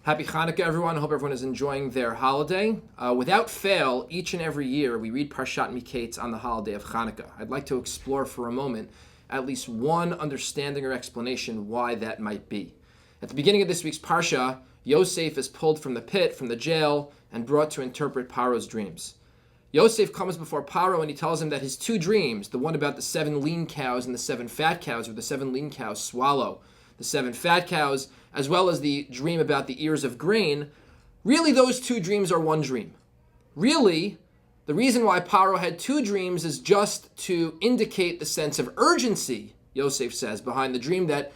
Happy Hanukkah, everyone. I hope everyone is enjoying their holiday. Without fail, each and every year, we read Parshat Miketz on the holiday of Hanukkah. I'd like to explore for a moment at least one understanding or explanation why that might be. At the beginning of this week's Parsha, Yosef is pulled from the pit, from the jail, and brought to interpret Paro's dreams. Yosef comes before Paro and he tells him that his two dreams, the one about the 7 lean cows and the 7 fat cows, where the 7 lean cows swallow the 7 fat cows, as well as the dream about the ears of grain, really those two dreams are one dream. Really, the reason why Paro had two dreams is just to indicate the sense of urgency, Yosef says, behind the dream, that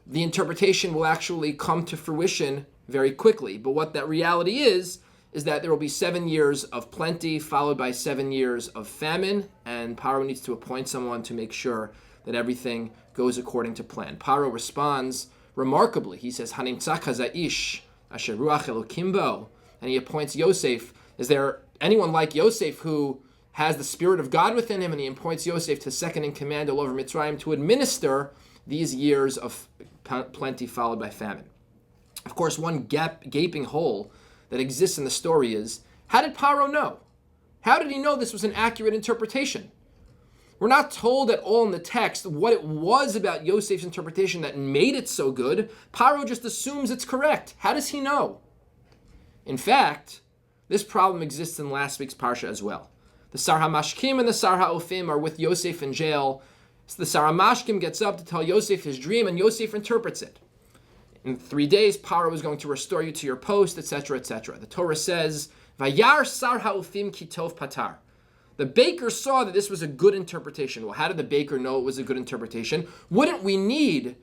the interpretation will actually come to fruition very quickly. But what that reality is that there will be 7 years of plenty, followed by 7 years of famine, and Paro needs to appoint someone to make sure that everything goes according to plan. Paro responds remarkably. He says, "Hanimtzach hazaish asher ruach Elokim bo," and he appoints Yosef. Is there anyone like Yosef who has the Spirit of God within him? And he appoints Yosef to second in command all over Mitzrayim to administer these years of plenty followed by famine. Of course, one gaping hole that exists in the story is, how did Paro know? How did he know this was an accurate interpretation? We're not told at all in the text what it was about Yosef's interpretation that made it so good. Paro just assumes it's correct. How does he know? In fact, this problem exists in last week's Parsha as well. The SAR HaMashkim and the SAR HaOfim are with Yosef in jail. So the SAR HaMashkim gets up to tell Yosef his dream, and Yosef interprets it. In 3 days, Paro is going to restore you to your post, etc., etc. The Torah says, "Vayar SAR HaOfim kitov patar." The baker saw that this was a good interpretation. Well, how did the baker know it was a good interpretation? Wouldn't we need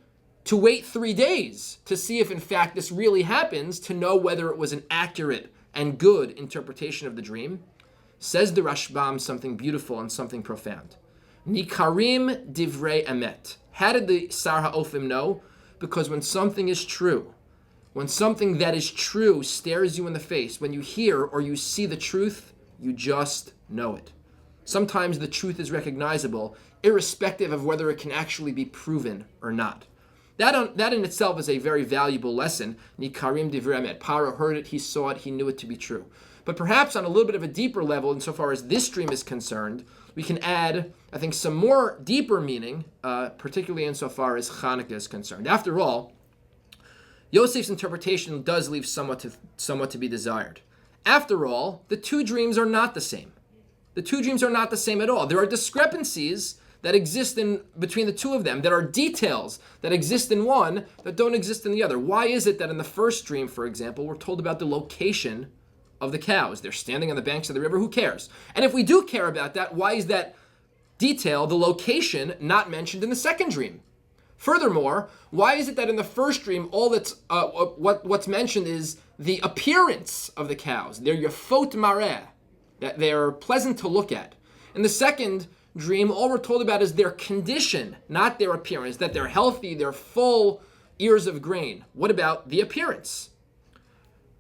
to wait 3 days to see if in fact this really happens, to know whether it was an accurate and good interpretation of the dream? Says the Rashbam something beautiful and something profound. Nikarim divrei emet. How did the Sar HaOfim know? Because when something is true, when something that is true stares you in the face, when you hear or you see the truth, you just know it. Sometimes the truth is recognizable, irrespective of whether it can actually be proven or not. That in itself is a very valuable lesson. Nikarim divrei emet. Paro heard it, he saw it, he knew it to be true. But perhaps on a little bit of a deeper level, insofar as this dream is concerned, we can add, I think, some more deeper meaning, particularly insofar as Hanukkah is concerned. After all, Yosef's interpretation does leave somewhat to be desired. After all, the two dreams are not the same. The two dreams are not the same at all. There are discrepancies that exist between the two of them. There are details that exist in one that don't exist in the other. Why is it that in the first dream, for example, we're told about the location of the cows? They're standing on the banks of the river. Who cares? And if we do care about that, why is that detail, the location, not mentioned in the second dream? Furthermore, why is it that in the first dream, all that's what's mentioned is the appearance of the cows? They're yafot mareh, that they're pleasant to look at. In the second dream, all we're told about is their condition, not their appearance, that they're healthy, they're full ears of grain. What about the appearance?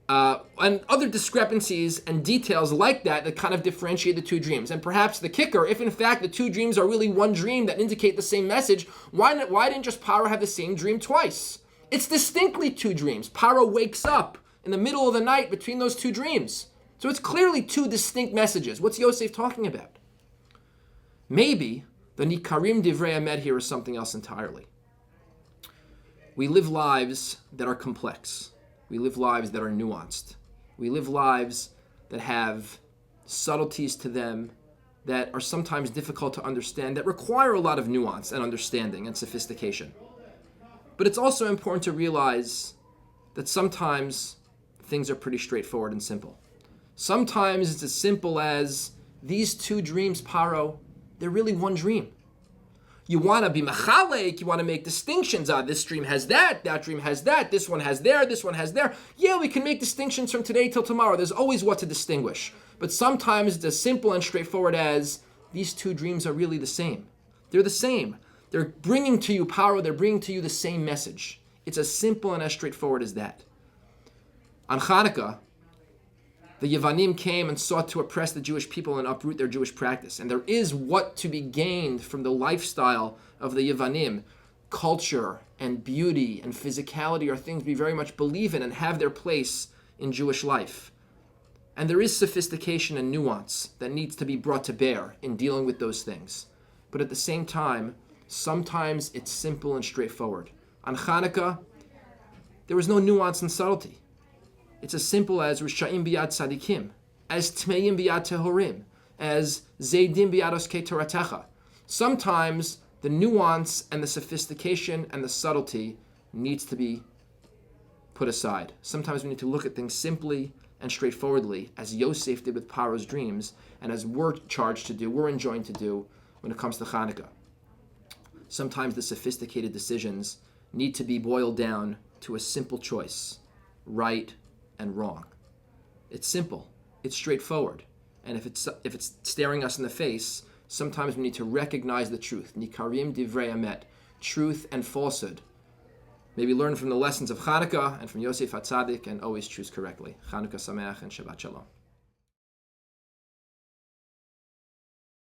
And other discrepancies and details like that kind of differentiate the two dreams. And perhaps the kicker, if in fact the two dreams are really one dream that indicate the same message, why didn't just Paro have the same dream twice? It's distinctly two dreams. Paro wakes up in the middle of the night between those two dreams. So it's clearly two distinct messages. What's Yosef talking about? Maybe the Nikarim divrei emet here is something else entirely. We live lives that are complex. We live lives that are nuanced. We live lives that have subtleties to them that are sometimes difficult to understand, that require a lot of nuance and understanding and sophistication. But it's also important to realize that sometimes things are pretty straightforward and simple. Sometimes it's as simple as these two dreams, Paro, they're really one dream. You want to be machalek, you want to make distinctions. This dream has that dream has that, this one has there, this one has there. Yeah, we can make distinctions from today till tomorrow. There's always what to distinguish. But sometimes it's as simple and straightforward as these two dreams are really the same. They're the same. They're bringing to you Paro, they're bringing to you the same message. It's as simple and as straightforward as that. On Hanukkah, the Yevanim came and sought to oppress the Jewish people and uproot their Jewish practice. And there is what to be gained from the lifestyle of the Yevanim. culture and beauty and physicality are things we very much believe in and have their place in Jewish life. And there is sophistication and nuance that needs to be brought to bear in dealing with those things. But at the same time, sometimes it's simple and straightforward. On Hanukkah, there was no nuance and subtlety. It's as simple as Rishayim biyad tzadikim, as Tmeim biyad tehorim, as Zaydim biyad oskei toratecha. Sometimes the nuance and the sophistication and the subtlety needs to be put aside. Sometimes we need to look at things simply and straightforwardly, as Yosef did with Paro's dreams, and as we're charged to do, we're enjoined to do when it comes to Hanukkah. Sometimes the sophisticated decisions need to be boiled down to a simple choice, right and wrong. It's simple, it's straightforward, and if it's staring us in the face, sometimes we need to recognize the truth. Nikarim divrei emet, truth and falsehood. Maybe learn from the lessons of Hanukkah and from Yosef HaTzadik and always choose correctly. Chanukah Sameach and Shabbat Shalom.